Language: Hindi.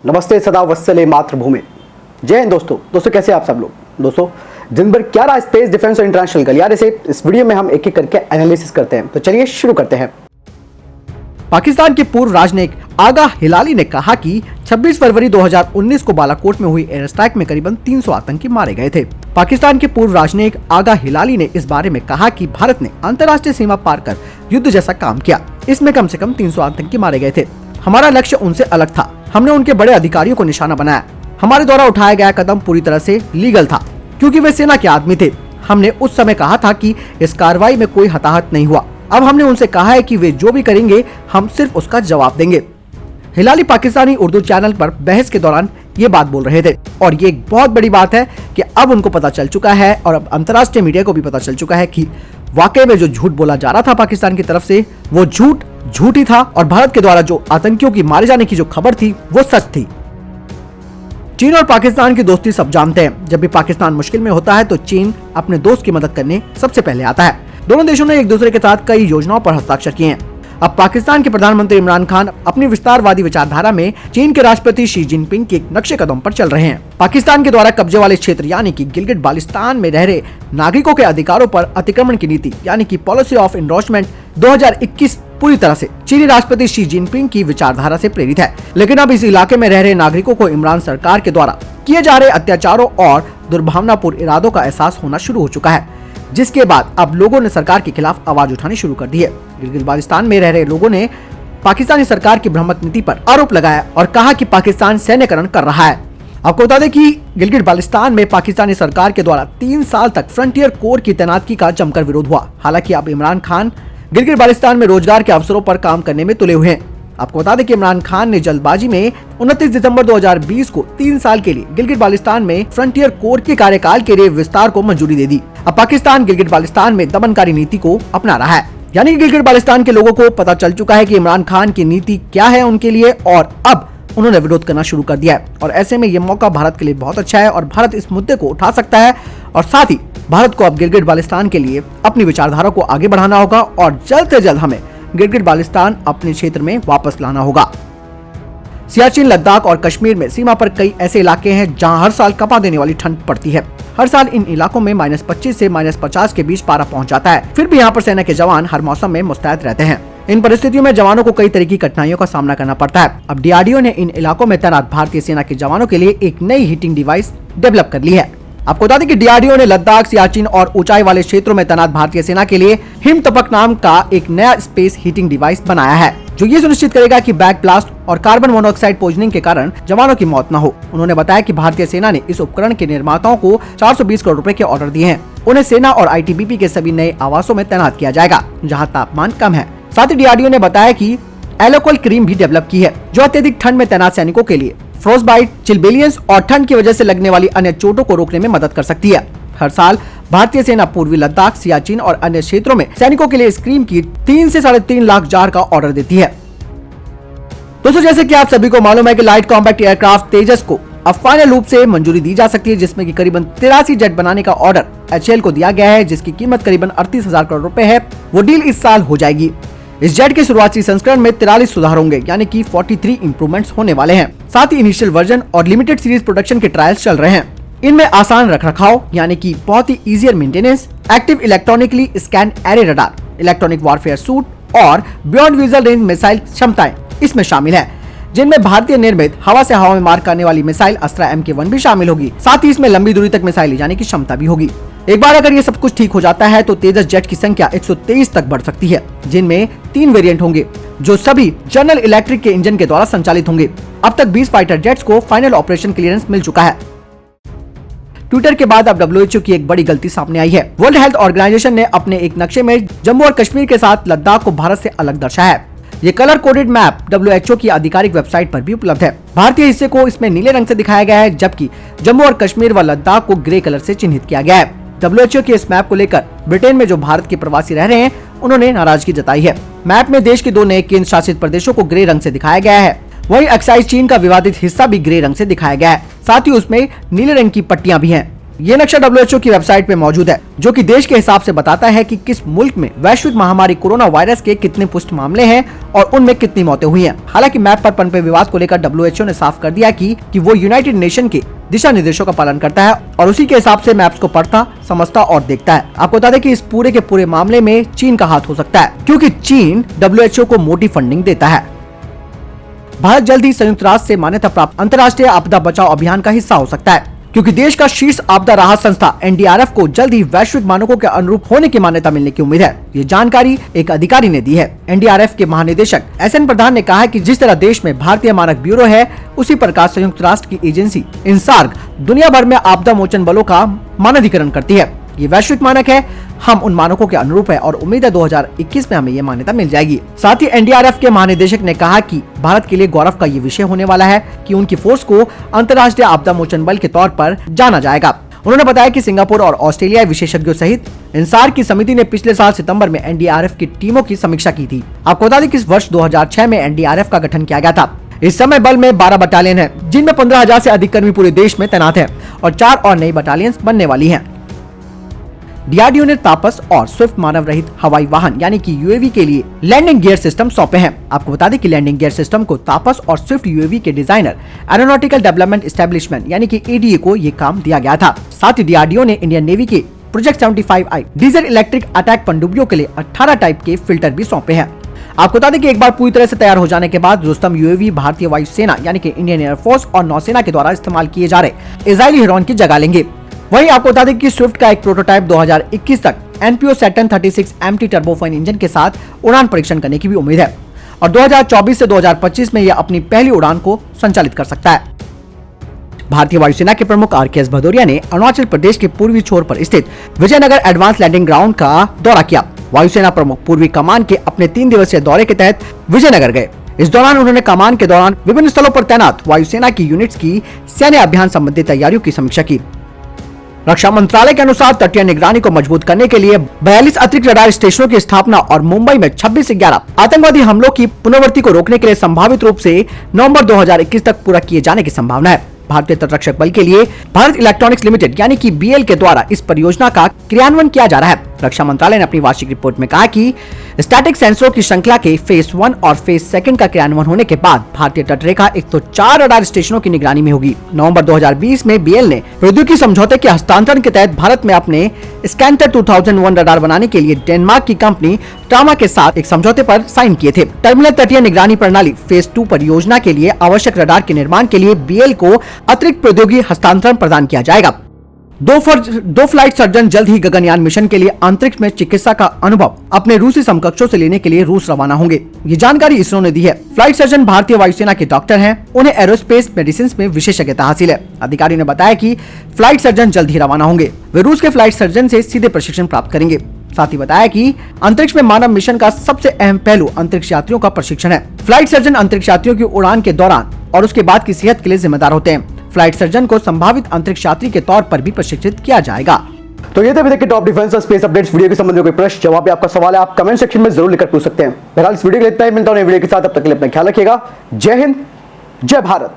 नमस्ते, सदा वत्सले मातृभूमि। जय हिंद दोस्तों कैसे आप सब लोग। दोस्तों दिन भर क्या रहा स्पेस, डिफेंस और इंटरनेशनल गलियारे से इस वीडियो में हम एक एक करके एनालिसिस करते हैं। तो चलिए शुरू करते हैं। पाकिस्तान के पूर्व राजनयिक आगा हिलाली ने कहा कि 26 फरवरी 2019 को बालाकोट में हुई एयर स्ट्राइक में करीबन 300 आतंकी मारे गए थे। पाकिस्तान के पूर्व राजनयिक आगा हिलाली ने इस बारे में कहा कि भारत ने अंतर्राष्ट्रीय सीमा पार कर युद्ध जैसा काम किया। इसमें कम से कम 300 आतंकी मारे गए थे। हमारा लक्ष्य उनसे अलग था। हमने उनके बड़े अधिकारियों को निशाना बनाया। हमारे द्वारा उठाया गया कदम पूरी तरह से लीगल था, क्योंकि वे सेना के आदमी थे। हमने उस समय कहा था कि इस कार्रवाई में कोई हताहत नहीं हुआ। अब हमने उनसे कहा है कि वे जो भी करेंगे हम सिर्फ उसका जवाब देंगे। हिलाली पाकिस्तानी उर्दू चैनल पर बहस के दौरान ये बात बोल रहे थे और ये एक बहुत बड़ी बात है कि अब उनको पता चल चुका है और अब अंतर्राष्ट्रीय मीडिया को भी पता चल चुका है कि वाकई में जो झूठ बोला जा रहा था पाकिस्तान की तरफ से वो झूठ ही था और भारत के द्वारा जो आतंकियों की मारे जाने की जो खबर थी वो सच थी। चीन और पाकिस्तान की दोस्ती सब जानते हैं। जब भी पाकिस्तान मुश्किल में होता है तो चीन अपने दोस्त की मदद करने सबसे पहले आता है। दोनों देशों ने एक दूसरे के साथ कई योजनाओं पर हस्ताक्षर किए हैं। अब पाकिस्तान के प्रधानमंत्री इमरान खान अपनी विस्तारवादी विचारधारा में चीन के राष्ट्रपति शी जिनपिंग के नक्शे कदम पर चल रहे हैं। पाकिस्तान के द्वारा कब्जे वाले क्षेत्र यानी कि गिलगिट बाल्टिस्तान में रह रहे नागरिकों के अधिकारों पर अतिक्रमण की नीति यानी कि पॉलिसी ऑफ इनरोचमेंट 2021 पूरी तरह से चीनी राष्ट्रपति शी जिनपिंग की विचारधारा से प्रेरित है। लेकिन अब इस इलाके में रह रहे नागरिकों को इमरान सरकार के द्वारा किए जा रहे अत्याचारों और दुर्भावनापूर्ण इरादों का एहसास होना शुरू हो चुका है, जिसके बाद अब लोगों ने सरकार के खिलाफ आवाज उठानी शुरू कर दी है। गिलगित बाल्टिस्तान में रह रहे लोगों ने पाकिस्तानी सरकार की भ्रामक नीति पर आरोप लगाया और कहा कि पाकिस्तान सैन्यकरण कर रहा है। आपको बता दें कि गिलगित बाल्टिस्तान में पाकिस्तानी सरकार के द्वारा 3 साल तक फ्रंटियर कोर की तैनाती का जमकर विरोध हुआ। हालांकि अब इमरान खान गिलगित बाल्टिस्तान में रोजगार के अवसरों पर काम करने में तुले हुए हैं। आपको बता दें कि इमरान खान ने जल्दबाजी में 29 दिसंबर 2020 को 3 साल के लिए गिलगित बाल्टिस्तान में फ्रंटियर कोर के कार्यकाल के लिए विस्तार को मंजूरी दे दी। अब पाकिस्तान गिलगित बाल्टिस्तान में दमनकारी नीति को अपना रहा है, यानी कि गिलगित बाल्टिस्तान के लोगों को पता चल चुका है कि इमरान खान की नीति क्या है उनके लिए और अब उन्होंने विरोध करना शुरू कर दिया है। और ऐसे में ये मौका भारत के लिए बहुत अच्छा है और भारत इस मुद्दे को उठा सकता है और साथ ही भारत को अब गिलगित बाल्टिस्तान के लिए अपनी विचारधारा को आगे बढ़ाना होगा और जल्द से जल्द हमें गिलगित बाल्टिस्तान अपने क्षेत्र में वापस लाना होगा। सियाचिन, लद्दाख और कश्मीर में सीमा पर कई ऐसे इलाके हैं जहां हर साल कपा देने वाली ठंड पड़ती है। हर साल इन इलाकों में -25 से -50 के बीच पारा पहुंच जाता है। फिर भी यहाँ पर सेना के जवान हर मौसम में मुस्तैद रहते हैं। इन परिस्थितियों में जवानों को कई तरह की कठिनाइयों का सामना करना पड़ता है। अब डीआरडीओ ने इन इलाकों में तैनात भारतीय सेना के जवानों के लिए एक नई हीटिंग डिवाइस डेवलप कर ली है। आपको बता दें कि डीआरडीओ ने लद्दाख, सियाचिन और ऊंचाई वाले क्षेत्रों में तैनात भारतीय सेना के लिए हिमतपक नाम का एक नया स्पेस हीटिंग डिवाइस बनाया है, जो ये सुनिश्चित करेगा कि बैक ब्लास्ट और कार्बन मोनोऑक्साइड पॉइजनिंग के कारण जवानों की मौत न हो। उन्होंने बताया कि भारतीय सेना ने इस उपकरण के निर्माताओं को 420 करोड़ रुपए के ऑर्डर दिए हैं। उन्हें सेना और आईटीबीपी के सभी नए आवासों में तैनात किया जाएगा जहाँ तापमान कम है। साथ ही डीआरडीओ ने बताया कि एलोकोल क्रीम भी डेवलप की है, जो अत्यधिक ठंड में तैनात सैनिकों के लिए फ्रोस्टबाइट, चिलबेलियंस और ठंड की वजह से लगने वाली अन्य चोटों को रोकने में मदद कर सकती है। हर साल भारतीय सेना पूर्वी लद्दाख, सियाचिन और अन्य क्षेत्रों में सैनिकों के लिए इस क्रीम की 3 से 3.5 लाख जार का ऑर्डर देती है। दोस्तों जैसे कि आप सभी को मालूम है कि लाइट कॉम्पैक्ट एयरक्राफ्ट तेजस को अब फाइनल रूप से मंजूरी दी जा सकती है, जिसमें कि करीबन 83 जेट बनाने का ऑर्डर एचएएल को दिया गया है, जिसकी कीमत करीबन 38,000 करोड़ रुपए है। वो डील इस साल हो जाएगी। इस जेट के शुरुआती संस्करण में 43 सुधार होंगे, यानी कि 43 इंप्रूवमेंट्स होने वाले हैं। साथ ही इनिशियल वर्जन और लिमिटेड सीरीज प्रोडक्शन के ट्रायल्स चल रहे हैं। इनमें आसान रखरखाव यानी कि बहुत ही easier maintenance, active electronically scan array radar, electronic warfare suite और बियॉन्ड विजुअल रेंज मिसाइल क्षमताएं इसमें शामिल है, जिनमें भारतीय निर्मित हवा से हवा में मार करने वाली मिसाइल अस्त्रा MK1 भी शामिल होगी। साथ ही इसमें लंबी दूरी तक मिसाइल ले जाने की क्षमता भी होगी। एक बार अगर ये सब कुछ ठीक हो जाता है तो तेजस जेट की संख्या 123 तक बढ़ सकती है, जिनमें 3 वेरिएंट होंगे जो सभी जनरल इलेक्ट्रिक के इंजन के द्वारा संचालित होंगे। अब तक 20 फाइटर जेट्स को फाइनल ऑपरेशन क्लियरेंस मिल चुका है। ट्विटर के बाद अब WHO की एक बड़ी गलती सामने आई है। वर्ल्ड हेल्थ ऑर्गेनाइजेशन ने अपने एक नक्शे में जम्मू और कश्मीर के साथ लद्दाख को भारत से अलग दर्शाया है। ये कलर कोडेड मैप WHO की आधिकारिक वेबसाइट पर भी उपलब्ध है। भारतीय हिस्से को इसमें नीले रंग से दिखाया गया है, जबकि जम्मू और कश्मीर व लद्दाख को ग्रे कलर से चिन्हित किया गया है। WHO के इस मैप को लेकर ब्रिटेन में जो भारत के प्रवासी रह रहे हैं उन्होंने नाराजगी जताई है। मैप में देश के 2 नए केंद्र शासित प्रदेशों को ग्रे रंग से दिखाया गया है। वहीं अक्साई चीन का विवादित हिस्सा भी ग्रे रंग से दिखाया गया है। साथ ही उसमें नीले रंग की पट्टियां भी हैं। ये नक्शा WHO की वेबसाइट पे मौजूद है, जो कि देश के हिसाब से बताता है कि किस मुल्क में वैश्विक महामारी कोरोना वायरस के कितने पुष्ट मामले हैं और उनमें कितनी मौतें हुई हैं। हालांकि मैप पर पनपे विवाद को लेकर WHO ने साफ कर दिया कि वो यूनाइटेड नेशन के दिशा निर्देशों का पालन करता है और उसी के हिसाब से मैप्स को पढ़ता, समझता और देखता है। आपको बता दें कि इस पूरे के पूरे मामले में चीन का हाथ हो सकता है, क्योंकि चीन WHO को मोटी फंडिंग देता है। भारत जल्द ही संयुक्त राष्ट्र से मान्यता प्राप्त अंतर्राष्ट्रीय आपदा बचाव अभियान का हिस्सा हो सकता है, क्योंकि देश का शीर्ष आपदा राहत संस्था NDRF को जल्द ही वैश्विक मानकों के अनुरूप होने की मान्यता मिलने की उम्मीद है। ये जानकारी एक अधिकारी ने दी है। NDRF के महानिदेशक SN प्रधान ने कहा है कि जिस तरह देश में भारतीय मानक ब्यूरो है, उसी प्रकार संयुक्त राष्ट्र की एजेंसी INSARG दुनिया भर में आपदा मोचन बलों का मानकीकरण करती है। ये वैश्विक मानक है, हम उन मानकों के अनुरूप है और उम्मीद है 2021 में हमें ये मान्यता मिल जाएगी। साथ ही NDRF के महानिदेशक ने कहा कि भारत के लिए गौरव का ये विषय होने वाला है कि उनकी फोर्स को अंतर्राष्ट्रीय आपदा मोचन बल के तौर पर जाना जाएगा। उन्होंने बताया कि सिंगापुर और ऑस्ट्रेलिया विशेषज्ञों सहित INSARG की समिति ने पिछले साल सितंबर में NDRF की टीमों की समीक्षा की थी। आपको बता दें कि इस वर्ष 2006 में NDRF का गठन किया गया था। इस समय बल में 12 बटालियन है, जिनमें 15,000 से अधिक कर्मी पूरे देश में तैनात है और 4 और नई बटालियन बनने वाली है। DRDO ने तापस और स्विफ्ट मानव रहित हवाई वाहन यानी कि UAV के लिए लैंडिंग गियर सिस्टम सौंपे हैं। आपको बता दें कि लैंडिंग गियर सिस्टम को तापस और स्विफ्ट UAV के डिजाइनर एरोनॉटिकल डेवलपमेंट एस्टेब्लिशमेंट यानी कि ADA को ये काम दिया गया था। साथ ही DRDO ने इंडियन नेवी के project 75I diesel electric attack पनडुब्बियों के लिए 18 टाइप के फिल्टर भी सौंपे हैं। आपको बता दें कि एक बार पूरी तरह से तैयार हो जाने के बाद रुस्तम UAV भारतीय वायुसेना यानी कि इंडियन एयरफोर्स और नौसेना के द्वारा इस्तेमाल किए जा रहे इजरायली हेरॉन की जगह लेंगे। वहीं आपको बता दें कि स्विफ्ट का एक प्रोटोटाइप 2021 तक NPO Saturn 36 MT टर्बोफाइन इंजन के साथ उड़ान परीक्षण करने की भी उम्मीद है और 2024 से 2025 में यह अपनी पहली उड़ान को संचालित कर सकता है। भारतीय वायुसेना के प्रमुख RKS भदौरिया ने अरुणाचल प्रदेश के पूर्वी छोर पर स्थित विजयनगर एडवांस लैंडिंग ग्राउंड का दौरा किया। वायुसेना प्रमुख पूर्वी कमान के अपने 3 दिवसीय दौरे के तहत विजयनगर गए। इस दौरान उन्होंने कमान के दौरान विभिन्न स्थलों पर तैनात वायुसेना की यूनिट्स की सैन्य अभियान संबंधी तैयारियों की समीक्षा की। रक्षा मंत्रालय के अनुसार तटीय निगरानी को मजबूत करने के लिए 42 अतिरिक्त रडार स्टेशनों की स्थापना और मुंबई में 26 से 11 आतंकवादी हमलों की पुनरावृत्ति को रोकने के लिए संभावित रूप से नवंबर 2021 तक पूरा किए जाने की संभावना है। भारतीय तटरक्षक बल के लिए भारत इलेक्ट्रॉनिक्स लिमिटेड यानी कि BL के द्वारा इस परियोजना का क्रियान्वयन किया जा रहा है। रक्षा मंत्रालय ने अपनी वार्षिक रिपोर्ट में कहा कि स्टैटिक सेंसरों की श्रृंखला के फेज 1 और फेज 2 का क्रियान्वयन होने के बाद भारतीय तटरेखा 104 रडार स्टेशनों की निगरानी में होगी। नवंबर 2020 में BL ने प्रौद्योगिकी समझौते के हस्तांतरण के तहत भारत में अपने स्कैंटर 2001 रडार बनाने के लिए डेनमार्क की कंपनी ट्रामा के साथ एक समझौते पर साइन किए थे। टर्मिनल तटीय निगरानी प्रणाली फेज 2 परियोजना के लिए आवश्यक रडार के निर्माण के लिए BL को अतिरिक्त प्रौद्योगिकी हस्तांतरण प्रदान किया जाएगा। दो फ्लाइट सर्जन जल्द ही गगनयान मिशन के लिए अंतरिक्ष में चिकित्सा का अनुभव अपने रूसी समकक्षों से लेने के लिए रूस रवाना होंगे। ये जानकारी इसरो ने दी है। फ्लाइट सर्जन भारतीय वायुसेना के डॉक्टर हैं। उन्हें एरोस्पेस मेडिसिन में विशेषज्ञता हासिल है। अधिकारी ने बताया कि फ्लाइट सर्जन जल्द ही रवाना होंगे। वे रूस के फ्लाइट सर्जन से सीधे प्रशिक्षण प्राप्त करेंगे। साथ ही बताया कि अंतरिक्ष में मानव मिशन का सबसे अहम पहलू अंतरिक्ष यात्रियों का प्रशिक्षण है। फ्लाइट सर्जन अंतरिक्ष यात्रियों की उड़ान के दौरान और उसके बाद की सेहत के लिए जिम्मेदार होते हैं। फ्लाइट सर्जन को संभावित अंतरिक्ष यात्री के तौर पर भी प्रशिक्षित किया जाएगा। तो ये थे अभी तक के टॉप डिफेंस और स्पेस अपडेट्स। वीडियो के संबंध में कोई प्रश्न जवाब या आपका सवाल है, आप कमेंट सेक्शन में जरूर लिखकर पूछ सकते हैं। बहरहाल इस वीडियो के लिए इतना ही, मिलता हूं नई वीडियो के साथ, तब तक के लिए अपना ख्याल रखिएगा। जय हिंद, जय भारत।